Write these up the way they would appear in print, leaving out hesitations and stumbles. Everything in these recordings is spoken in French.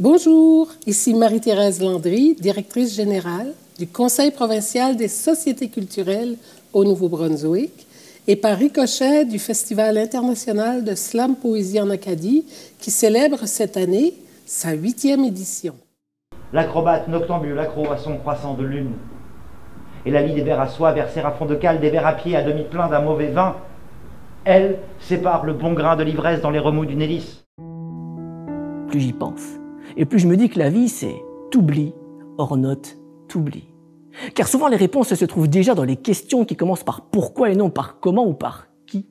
Bonjour, ici Marie-Thérèse Landry, directrice générale du Conseil provincial des sociétés culturelles au Nouveau-Brunswick et par ricochet du Festival international de slam poésie en Acadie qui célèbre cette année sa 8e édition. L'acrobate noctambule accro à son croissant de lune. Et la lie des verres à soie versés à fond de cale, des verres à pied à demi pleins d'un mauvais vin. Elle sépare le bon grain de l'ivresse dans les remous d'une hélice. Plus j'y pense, et plus je me dis que la vie, c'est t'oublies, hors note, t'oublies. Car souvent, les réponses se trouvent déjà dans les questions qui commencent par pourquoi et non par comment ou par qui.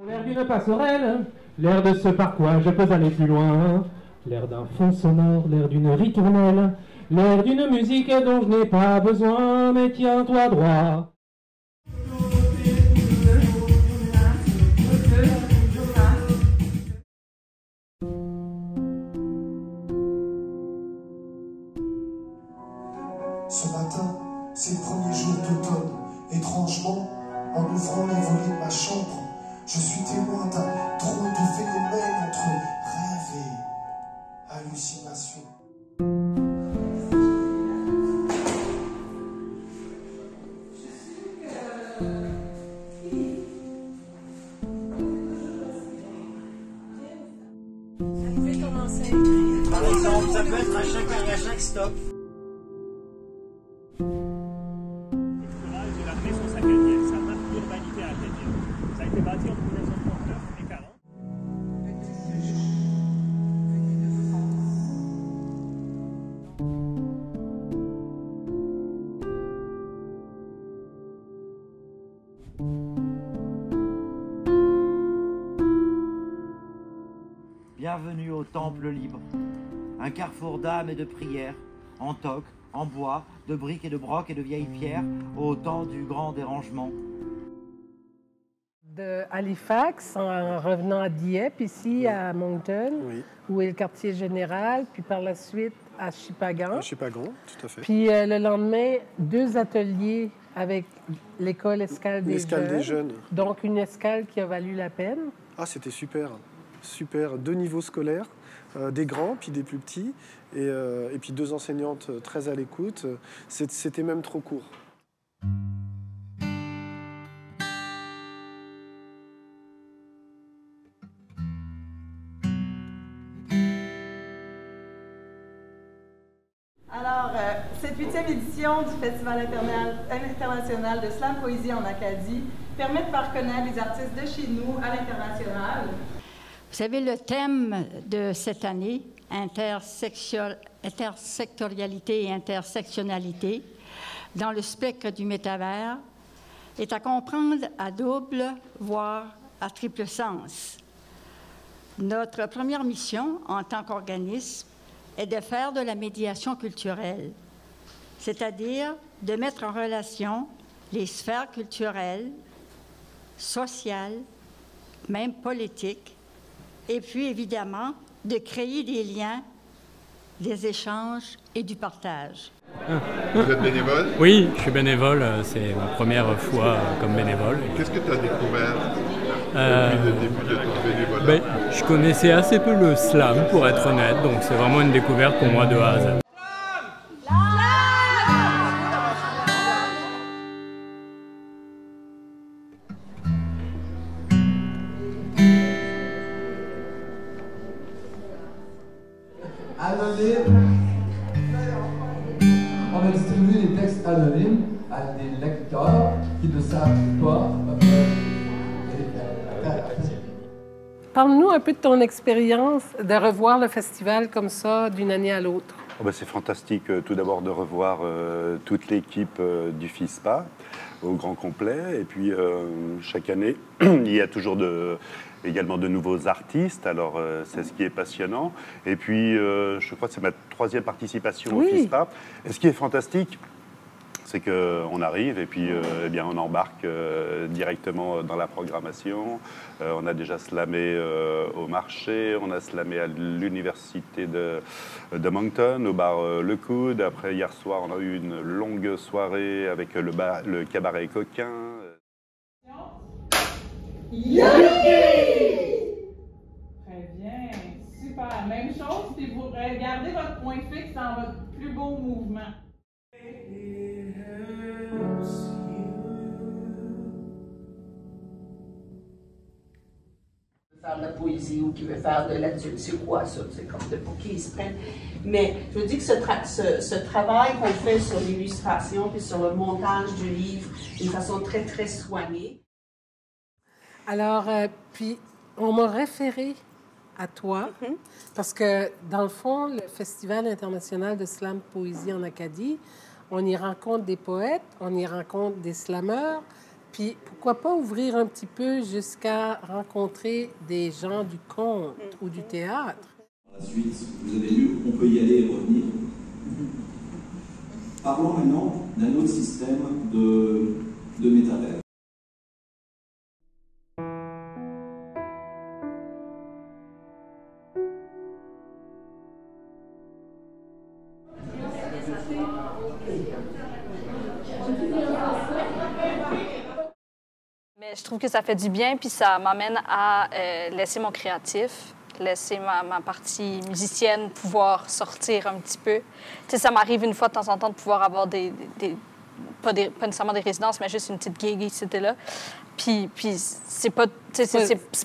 L'air d'une passerelle, l'air de ce par quoi je peux aller plus loin, l'air d'un fond sonore, l'air d'une ritournelle, l'air d'une musique dont je n'ai pas besoin, mais tiens-toi droit. Ce matin, c'est le premier jour d'automne. Étrangement, en ouvrant les volets de ma chambre, je suis témoin d'un drôle de phénomène entre rêve et hallucination. Par exemple, ça peut être à chaque stop. De la Renaissance acadienne, ça marque l'urbanité acadienne. Ça a été bâti entre 1939 et 1940. Bienvenue au Temple libre, un carrefour d'âme et de prière, en toc, en bois, de briques et de brocs et de vieilles pierres, au temps du grand dérangement. De Halifax, en revenant à Dieppe, ici à Moncton, où est le quartier général, puis par la suite à Shippagan. À Shippagan, tout à fait. Puis le lendemain, 2 ateliers avec l'école Escale des Jeunes. Donc une escale qui a valu la peine. Ah, c'était super. Super. 2 niveaux scolaires, des grands puis des plus petits, et puis 2 enseignantes très à l'écoute. C'était même trop court. Alors, cette 8e édition du Festival international de slam poésie en Acadie permet de faire connaître les artistes de chez nous à l'international. Vous savez, le thème de cette année, intersectorialité et intersectionnalité, dans le spectre du métavers, est à comprendre à double, voire à triple sens. Notre première mission, en tant qu'organisme, est de faire de la médiation culturelle, c'est-à-dire de mettre en relation les sphères culturelles, sociales, même politiques, et puis évidemment de créer des liens, des échanges et du partage. Vous êtes bénévole? Oui, je suis bénévole, c'est ma première fois comme bénévole. Qu'est-ce que tu as découvert depuis le début de ton bénévolat? Je connaissais assez peu le slam, pour être honnête, donc c'est vraiment une découverte pour moi de A à Z. Anonyme. On va distribuer les textes anonymes à des lecteurs qui ne savent pas. Parle-nous un peu de ton expérience de revoir le festival comme ça d'une année à l'autre. C'est fantastique tout d'abord de revoir toute l'équipe du FISPA au grand complet. Et puis chaque année, il y a toujours également de nouveaux artistes. Alors c'est ce qui est passionnant. Et puis je crois que c'est ma 3e participation au FISPA. Et ce qui est fantastique, c'est qu'on arrive et puis on embarque directement dans la programmation. On a déjà slamé au marché, on a slamé à l'université de Moncton, au bar Le Coude. Après, hier soir, on a eu une longue soirée avec le cabaret coquin. Youpi! Très bien, super. gardez votre point fixe dans votre plus beau mouvement. Faire de la poésie ou qui veut faire de l'adulte, c'est quoi ça? C'est comme de pour qui ils se prennent. Mais je veux dire que ce travail qu'on fait sur l'illustration puis sur le montage du livre d'une façon très, très soignée. Alors, puis, on m'a référé à toi parce que, dans le fond, le Festival international de slam poésie en Acadie, on y rencontre des poètes, on y rencontre des slameurs. Puis, pourquoi pas ouvrir un petit peu jusqu'à rencontrer des gens du conte ou du théâtre? Par la suite, vous avez lu On peut y aller et revenir. Parlons maintenant d'un autre système de métavers. Mais je trouve que ça fait du bien, puis ça m'amène à laisser mon créatif, laisser ma partie musicienne pouvoir sortir un petit peu. Tu sais, ça m'arrive une fois de temps en temps de pouvoir avoir pas nécessairement des résidences, mais juste une petite gig ici et là. Puis c'est pas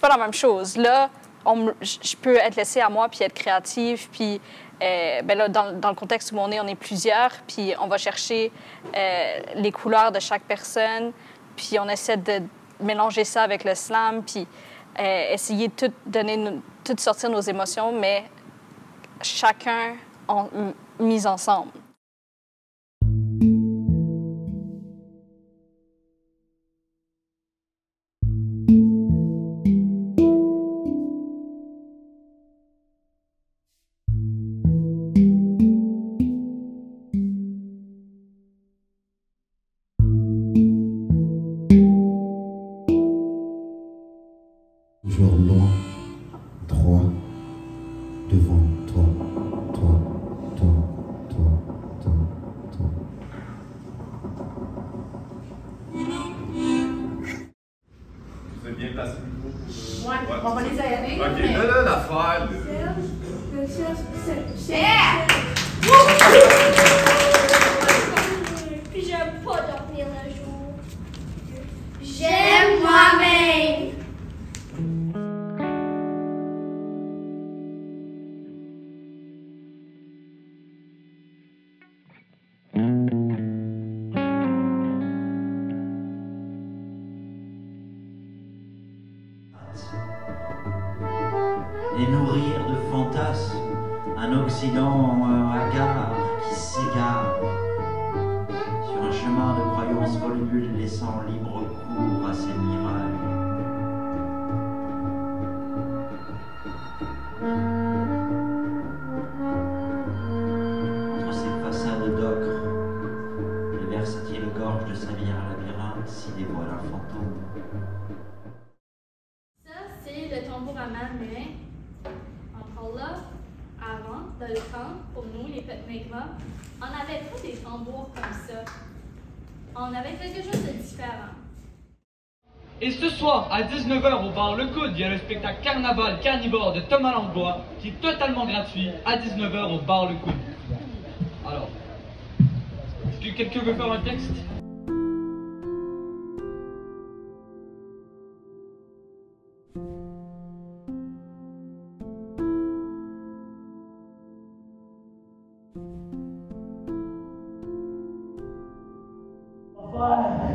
la même chose. Là, je peux être laissée à moi, puis être créative, puis ben là, dans le contexte où on est plusieurs, puis on va chercher les couleurs de chaque personne, puis on essaie de mélanger ça avec le slam, puis essayer de tout sortir nos émotions, mais chacun mis ensemble. Toujours loin, droit, devant toi, toi, toi, toi, toi, toi. Vous êtes bien placé pour... Ouais, on va les aider. Ok, là, l'affaire. Puis j'aime pas dormir le jour. J'aime moi-même. Et nourrir de fantasmes un Occident hagard qui s'égare sur un chemin de croyances volubiles laissant libre cours à ses mirages. Entre ces façades d'ocre, le versatile gorge de Savinien labyrinthe s'y dévoile un fantôme. Ça, c'est le tambour à main muet. Encore là, avant, dans le temps, pour nous, les Petmegma, on n'avait pas des tambours comme ça. On avait quelque chose de différent. Et ce soir, à 19h au bar Le Coude, il y a le spectacle Carnaval Carnivore de Thomas Langlois, qui est totalement gratuit, à 19h au bar Le Coude. Alors, est-ce que quelqu'un veut faire un texte ?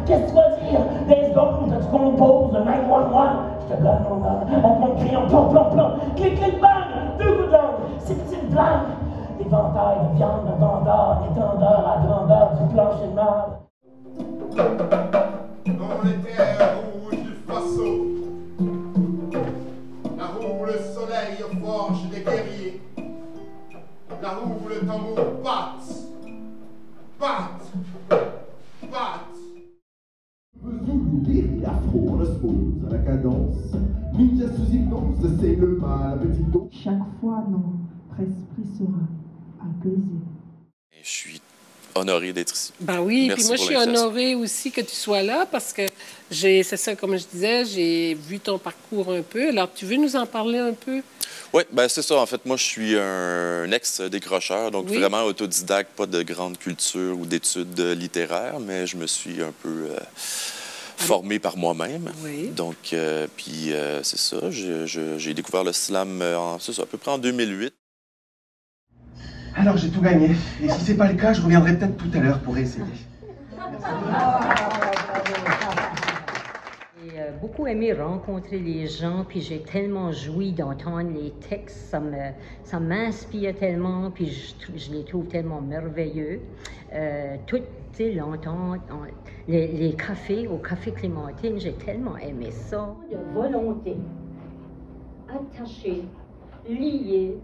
Qu'est-ce que tu vas dire? Des secondes, tu composes le 911. Je te donne mon nom avec mon crayon, plomb, plomb, plomb. Clic, clic, bang, 2 coups d'angle. C'est une blague. Éventail de viande, de vendeur, étendeur à grandeur du plancher de marbre. Dans les terres rouges du Faso, là où le soleil forge des guerriers, là où le tambour batte, batte, batte. Et afro, on smooth à la cadence. Ninja sous hypnose, c'est le mal, petit dos. Chaque fois, notre esprit sera apaisé. Je suis honoré d'être ici. Ben oui, Merci puis moi, je pour suis l'invitation. honorée aussi que tu sois là parce que c'est ça, comme je disais, j'ai vu ton parcours un peu. Alors, tu veux nous en parler un peu? Oui, ben c'est ça. En fait, moi, je suis un ex-décrocheur, donc Oui. vraiment autodidacte, pas de grande culture ou d'études littéraires, mais je me suis un peu formé par moi-même. Oui. Donc, puis c'est ça, j'ai découvert le slam c'est ça, à peu près en 2008. Alors j'ai tout gagné. Et si c'est pas le cas, je reviendrai peut-être tout à l'heure pour essayer. J'ai beaucoup aimé rencontrer les gens, puis j'ai tellement joui d'entendre les textes. Ça m'inspire tellement, puis je les trouve tellement merveilleux. Tout, tu sais, l'entente, les cafés, au Café Clémentine, j'ai tellement aimé ça. De volonté, attaché, lié,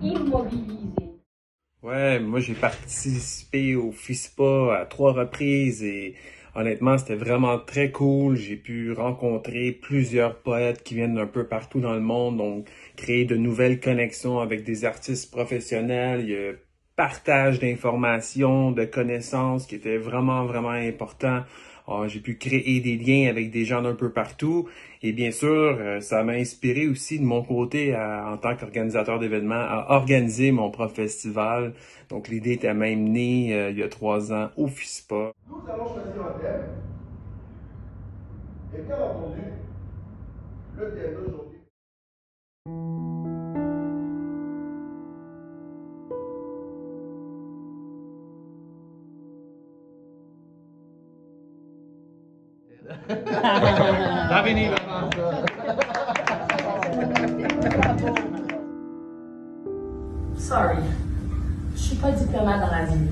immobilisé. Ouais, moi j'ai participé au FISPA à 3 reprises et honnêtement c'était vraiment très cool. J'ai pu rencontrer plusieurs poètes qui viennent d'un peu partout dans le monde, donc créer de nouvelles connexions avec des artistes professionnels. Il y a partage d'informations, de connaissances qui était vraiment, vraiment important. J'ai pu créer des liens avec des gens d'un peu partout. Et bien sûr, ça m'a inspiré aussi de mon côté, en tant qu'organisateur d'événements, à organiser mon propre festival. Donc l'idée était même née il y a 3 ans au FISPA. Nous allons choisir un thème. Et bien entendu, le thème d'aujourd'hui. Sorry, je suis pas diplomate dans la vie.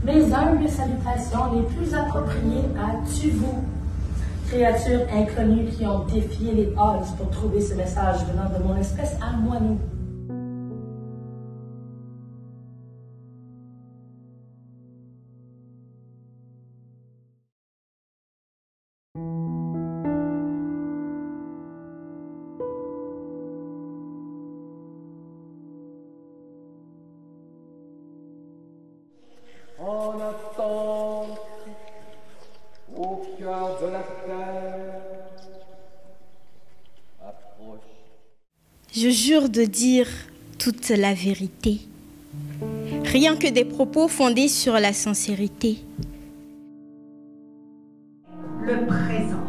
Mes humbles salutations les plus appropriées à vous, créatures inconnues qui ont défié les odds pour trouver ce message venant de mon espèce à moineau. En attente, au cœur de la terre, approche. Je jure de dire toute la vérité, rien que des propos fondés sur la sincérité. Le présent.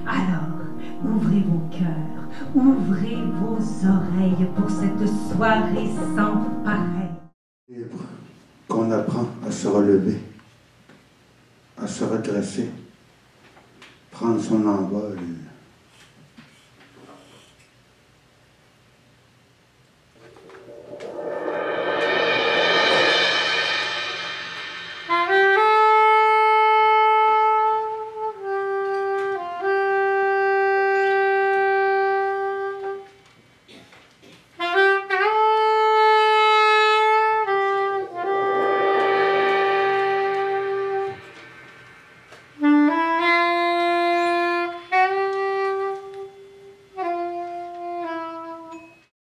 Alors, ouvrez vos cœurs, ouvrez vos oreilles pour cette soirée sans pareil. Qu'on apprend à se relever, à se redresser, prendre son envol